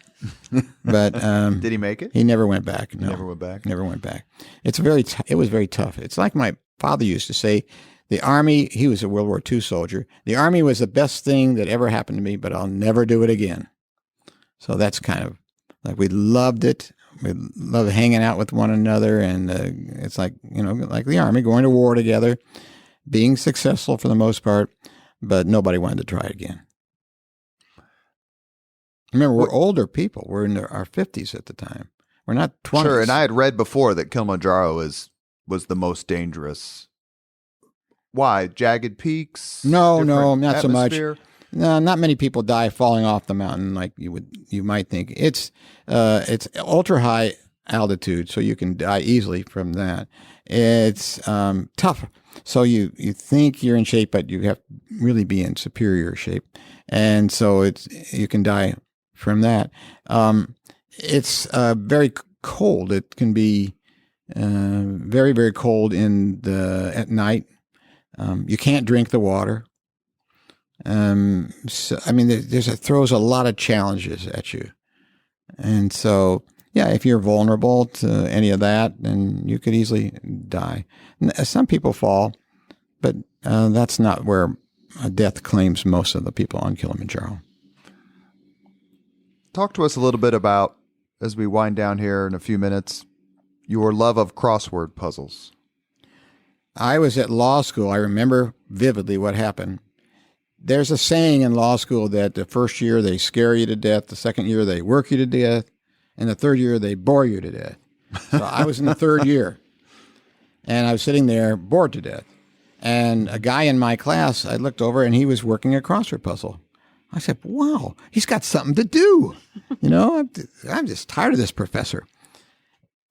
But did he make it? He never went back. No, Never went back. Never went back. It was very tough. It's like my father used to say. The Army, he was a World War II soldier. The Army was the best thing that ever happened to me, but I'll never do it again. So that's kind of like, we loved it. We loved hanging out with one another. And it's like, like the Army, going to war together, being successful for the most part, but nobody wanted to try it again. Remember, we're older people. We're in our 50s at the time. We're not 20s. Sure, and I had read before that Kilimanjaro was the most dangerous. Why? Jagged peaks? No, not atmosphere? so much. No, not many people die falling off the mountain like you might think. It's ultra high altitude, so you can die easily from that. It's tough. So you think you're in shape, but you have to really be in superior shape. And so you can die from that. It's very cold. It can be very, very cold at night. You can't drink the water. So, I mean, it throws a lot of challenges at you. And so, yeah, if you're vulnerable to any of that, then you could easily die. Some people fall, but that's not where death claims most of the people on Kilimanjaro. Talk to us a little bit about, as we wind down here in a few minutes, your love of crossword puzzles. I was at law school. I remember vividly what happened. There's a saying in law school that the first year they scare you to death, the second year they work you to death, and the third year they bore you to death. So I was in the third year, and I was sitting there bored to death. And a guy in my class, I looked over, and he was working a crossword puzzle. I said, wow, he's got something to do. I'm just tired of this professor.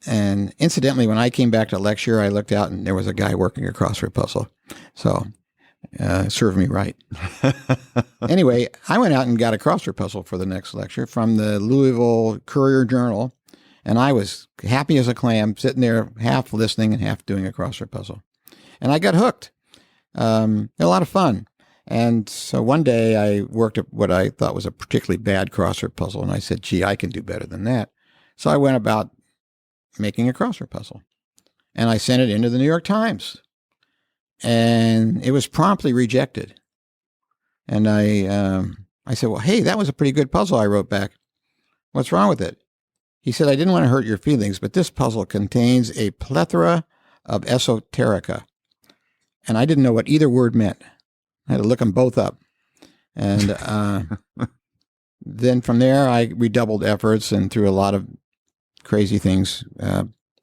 And incidentally, when I came back to lecture, I looked out, and there was a guy working a crossword puzzle. So served me right. Anyway, I went out and got a crossword puzzle for the next lecture from the Louisville Courier-Journal, and I was happy as a clam, sitting there half listening and half doing a crossword puzzle. And I got hooked. A lot of fun. And so one day I worked at what I thought was a particularly bad crossword puzzle, and I said, gee, I can do better than that. So I went about making a crossword puzzle, and I sent it into the New York Times. And it was promptly rejected. And I said, well, hey, that was a pretty good puzzle I wrote back. What's wrong with it? He said, I didn't want to hurt your feelings, but this puzzle contains a plethora of esoterica. And I didn't know what either word meant. I had to look them both up. And then from there, I redoubled efforts and through a lot of crazy things,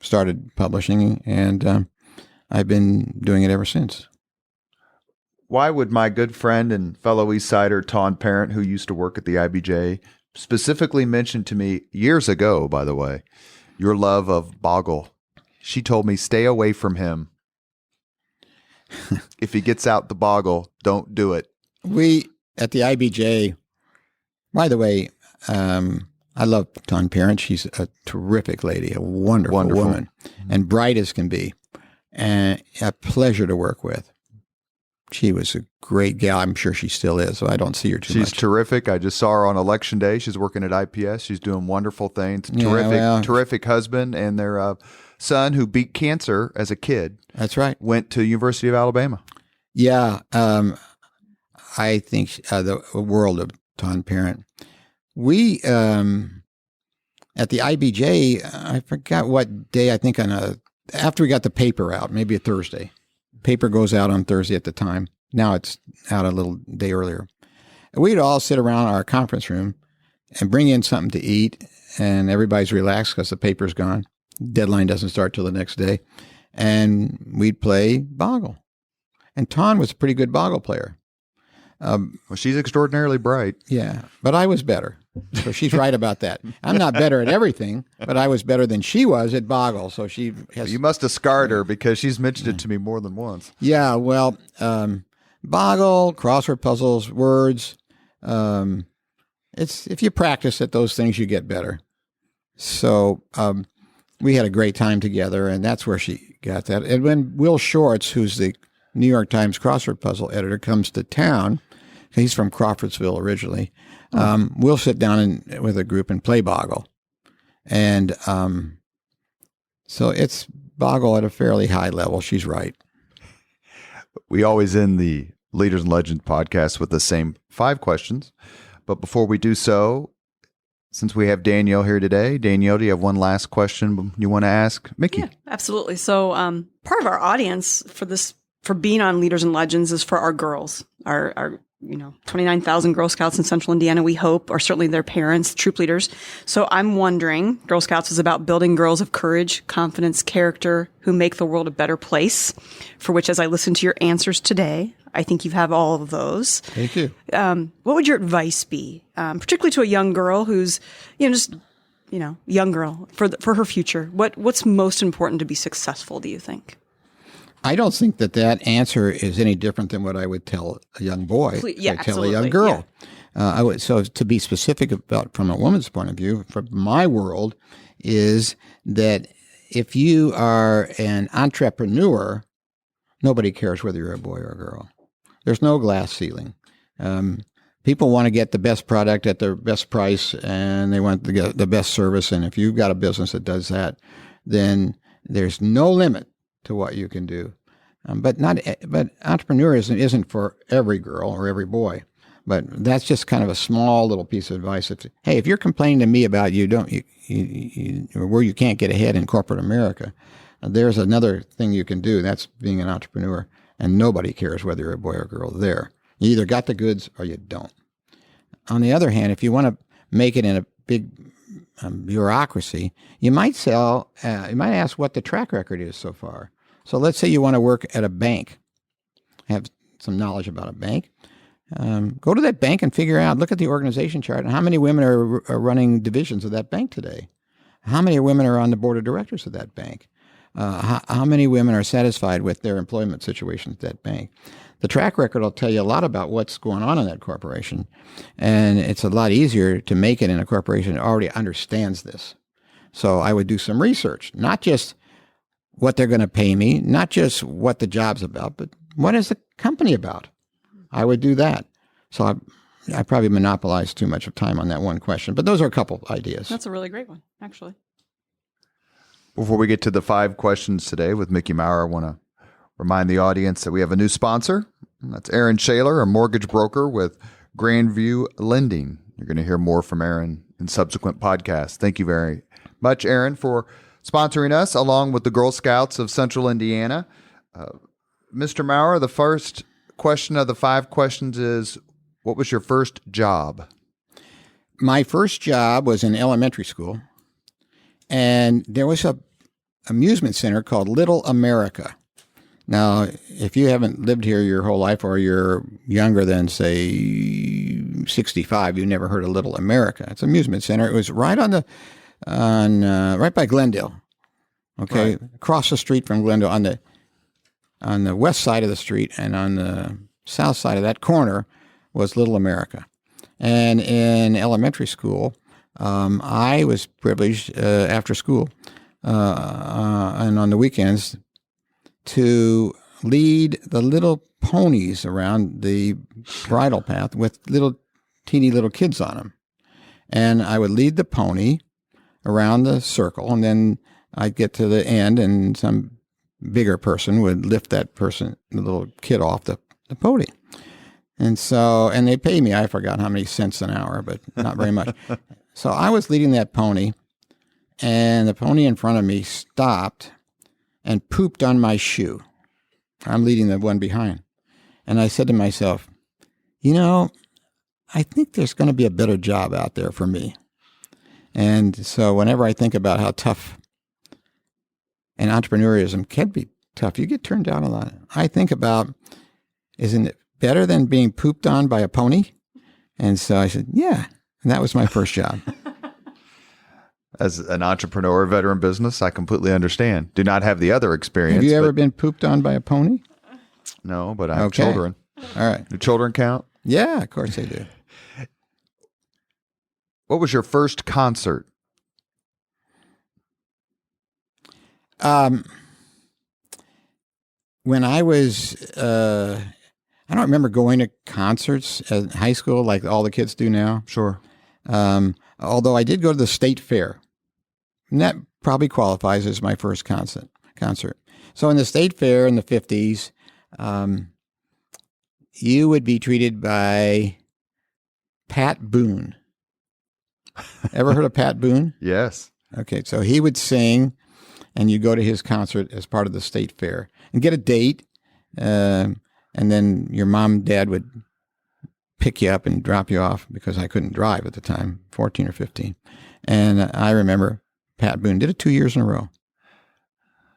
started publishing. And I've been doing it ever since. Why would my good friend and fellow East Sider, Tawn Parent, who used to work at the IBJ, specifically mention to me years ago, by the way, your love of Boggle? She told me, stay away from him. If he gets out the Boggle, don't do it. We, at the IBJ, by the way, I love Tawn Parent. She's a terrific lady, a wonderful woman, and bright as can be. And a pleasure to work with. She was a great gal. I'm sure she still is, so I don't see her too much. She's terrific. I just saw her on election day. She's working at IPS. She's doing wonderful things. Terrific husband, and their son, who beat cancer as a kid. That's right. Went to University of Alabama. Yeah. I think the world of Tawn Parent. We, at the IBJ, I forgot what day, I think after we got the paper out, maybe a Thursday. Paper goes out on Thursday at the time. Now it's out a little day earlier. We'd all sit around our conference room and bring in something to eat, and everybody's relaxed because the paper's gone. Deadline doesn't start till the next day. And we'd play Boggle. And Tawn was a pretty good Boggle player. Well, she's extraordinarily bright. Yeah, but I was better. So she's right about that. I'm not better at everything, but I was better than she was at Boggle. So she has. You must have scarred her because she's mentioned it to me more than once. Yeah, well, Boggle, crossword puzzles, words. It's if you practice at those things, you get better. So we had a great time together, and that's where she got that. And when Will Shorts, who's the New York Times crossword puzzle editor, comes to town, he's from Crawfordsville originally. We'll sit down with a group and play Boggle. And so it's Boggle at a fairly high level. She's right. We always end the Leaders and Legends podcast with the same 5 questions. But before we do so, since we have Danielle here today, Danielle, do you have one last question you want to ask Mickey? Yeah, absolutely. So part of our audience for being on Leaders and Legends is for our girls, our 29,000 Girl Scouts in Central Indiana, we hope, or certainly their parents, troop leaders. So I'm wondering, Girl Scouts is about building girls of courage, confidence, character, who make the world a better place, for which, as I listen to your answers today, I think you have all of those. Thank you. What would your advice be, particularly to a young girl who's, just young girl for her future? What's most important to be successful, do you think? I don't think that answer is any different than what I would tell a young boy. Yeah, I tell absolutely. a young girl. Yeah. So to be specific about from a woman's point of view, from my world, is that if you are an entrepreneur, nobody cares whether you're a boy or a girl. There's no glass ceiling. People want to get the best product at the best price, and they want to get the best service. And if you've got a business that does that, then there's no limit to what you can do. But entrepreneurism isn't for every girl or every boy. But that's just kind of a small little piece of advice. If you're complaining to me about where you can't get ahead in corporate America, there's another thing you can do. That's being an entrepreneur, and nobody cares whether you're a boy or a girl there. You either got the goods or you don't. On the other hand, if you want to make it in a big bureaucracy, you might ask what the track record is so far. So let's say you want to work at a bank, have some knowledge about a bank. Go to that bank and figure out, look at the organization chart, and how many women are running divisions of that bank today? How many women are on the board of directors of that bank? How many women are satisfied with their employment situation at that bank? The track record will tell you a lot about what's going on in that corporation, and it's a lot easier to make it in a corporation that already understands this. So I would do some research, not just what they're going to pay me, not just what the job's about, but what is the company about? I would do that. So I probably monopolized too much of time on that one question, but those are a couple of ideas. That's a really great one, actually. Before we get to the 5 questions today with Mickey Maurer, I want to remind the audience that we have a new sponsor. That's Aaron Shaler, a mortgage broker with Grandview Lending. You're going to hear more from Aaron in subsequent podcasts. Thank you very much, Aaron, for sponsoring us, along with the Girl Scouts of Central Indiana. Mr. Maurer, the first question of the 5 questions is, what was your first job? My first job was in elementary school, and there was a amusement center called Little America. Now, if you haven't lived here your whole life, or you're younger than, say, 65, you've never heard of Little America. It's an amusement center. It was right right by Glendale. Okay, right. Across the street from Glendale, on the west side of the street, and on the south side of that corner was Little America. And in elementary school, I was privileged after school and on the weekends to lead the little ponies around the bridle path with teeny little kids on them. And I would lead the pony around the circle, and then I'd get to the end, and some bigger person would lift the little kid off the pony. And they pay me, I forgot how many cents an hour, but not very much. So I was leading that pony, and the pony in front of me stopped and pooped on my shoe. I'm leading the one behind. And I said to myself, I think there's going to be a better job out there for me. And so whenever I think about how tough and entrepreneurism can be tough, you get turned down a lot. I think about, isn't it better than being pooped on by a pony? And so I said, yeah. And that was my first job. As an entrepreneur, veteran business, I completely understand. Do not have the other experience. Have you ever been pooped on by a pony? No, but I have children. All right. Do children count? Yeah, of course they do. What was your first concert? When I was, I don't remember going to concerts in high school like all the kids do now. Sure. Although I did go to the state fair. And that probably qualifies as my first concert. So in the state fair in the 50s, you would be treated by Pat Boone. Ever heard of Pat Boone? Yes. Okay, so he would sing, and you go to his concert as part of the state fair and get a date, and then your mom and dad would pick you up and drop you off because I couldn't drive at the time, 14 or 15. And I remember Pat Boone did it 2 years in a row.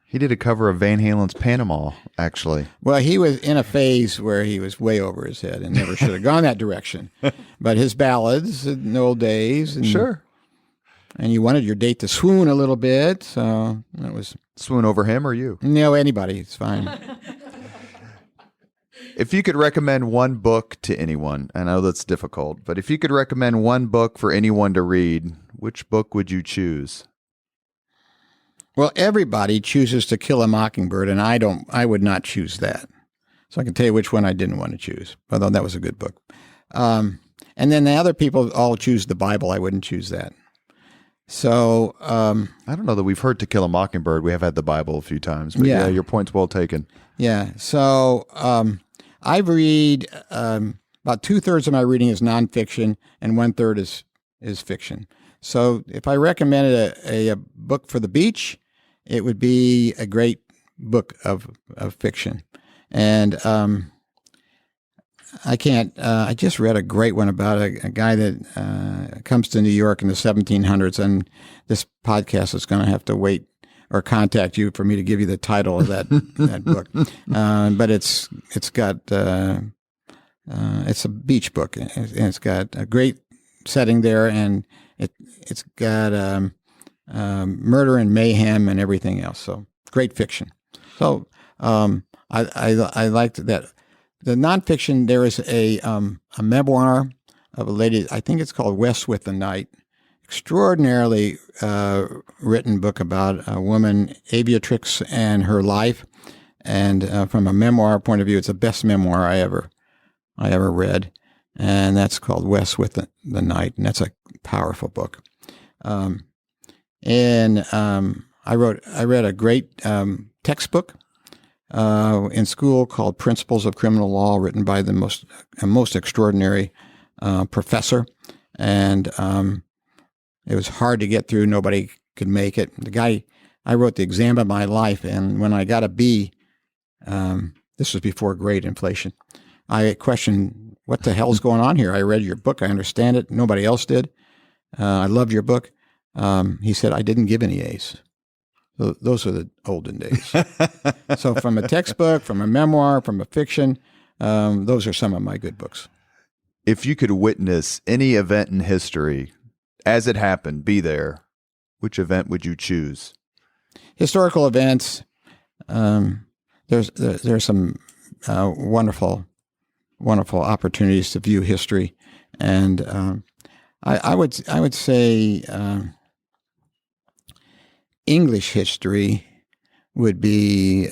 He did a cover of Van Halen's Panama, actually. Well, he was in a phase where he was way over his head and never should have gone that direction. But his ballads in the old days. And, sure. and you wanted your date to swoon a little bit. So that was Swoon over him or you? no, anybody. It's fine. If you could recommend one book to anyone, I know that's difficult, but if you could recommend one book for anyone to read, which book would you choose? Well, everybody chooses To Kill a Mockingbird, and I would not choose that. So I can tell you which one I didn't want to choose, although that was a good book. And then the other people all choose the Bible. I wouldn't choose that. So I don't know that we've heard To Kill a Mockingbird. We have had the Bible a few times, but yeah your point's well taken. Yeah. So I read about 2/3 of my reading is nonfiction, and 1/3 is fiction. So if I recommended a book for the beach, it would be a great book of fiction. And I just read a great one about a guy that comes to New York in the 1700s, and this podcast is going to have to wait or contact you for me to give you the title of that book. But it's a beach book, and it's got a great setting there, and it's got murder and mayhem and everything else. So great fiction. So I liked that. The nonfiction, there is a memoir of a lady, I think it's called West with the Night. Extraordinarily written book about a woman, aviatrix, and her life. And from a memoir point of view, it's the best memoir I ever read. And that's called West with the Night, and that's a powerful book. And I read a great textbook in school called Principles of Criminal Law, written by the most extraordinary professor. And it was hard to get through. Nobody could make it. I wrote the exam of my life, and when I got a B, this was before grade inflation, I questioned, what the hell's going on here? I read your book. I understand it. Nobody else did. I loved your book. He said, I didn't give any A's. Those are the olden days. So from a textbook, from a memoir, from a fiction, those are some of my good books. If you could witness any event in history as it happened, be there, which event would you choose? Historical events. There's some wonderful opportunities to view history, and I would say English history would be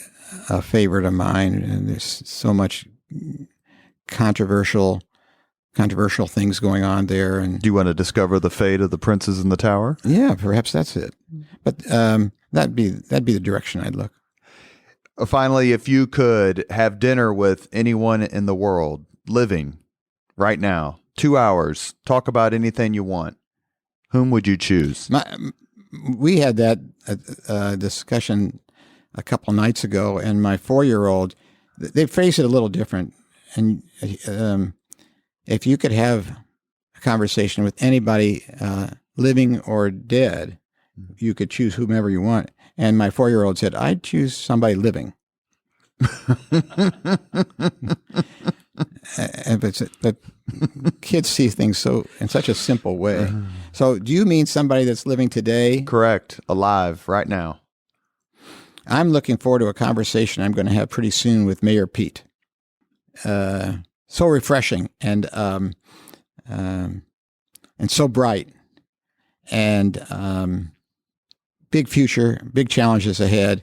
a favorite of mine, and there's so much controversial things going on there. And do you want to discover the fate of the princes in the tower? Yeah, perhaps that's it. But that'd be the direction I'd look. Finally, if you could have dinner with anyone in the world living right now, 2 hours, talk about anything you want, whom would you choose? We had that discussion a couple nights ago, and my 4-year-old, they phrase it a little different. And if you could have a conversation with anybody, living or dead, you could choose whomever you want. And my 4-year-old said, I'd choose somebody living. But kids see things in such a simple way. So do you mean somebody that's living today? Correct. Alive right now. I'm looking forward to a conversation I'm going to have pretty soon with Mayor Pete. So refreshing and so bright, and big future, big challenges ahead.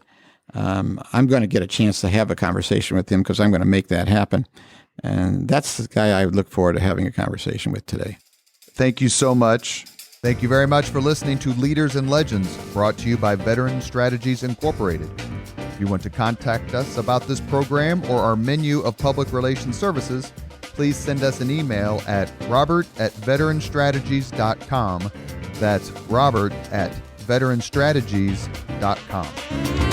I'm going to get a chance to have a conversation with him because I'm going to make that happen. And that's the guy I would look forward to having a conversation with today. Thank you so much. Thank you very much for listening to Leaders and Legends, brought to you by Veteran Strategies Incorporated. If you want to contact us about this program or our menu of public relations services, please send us an email at robert@veteranstrategies.com. That's robert@veteranstrategies.com.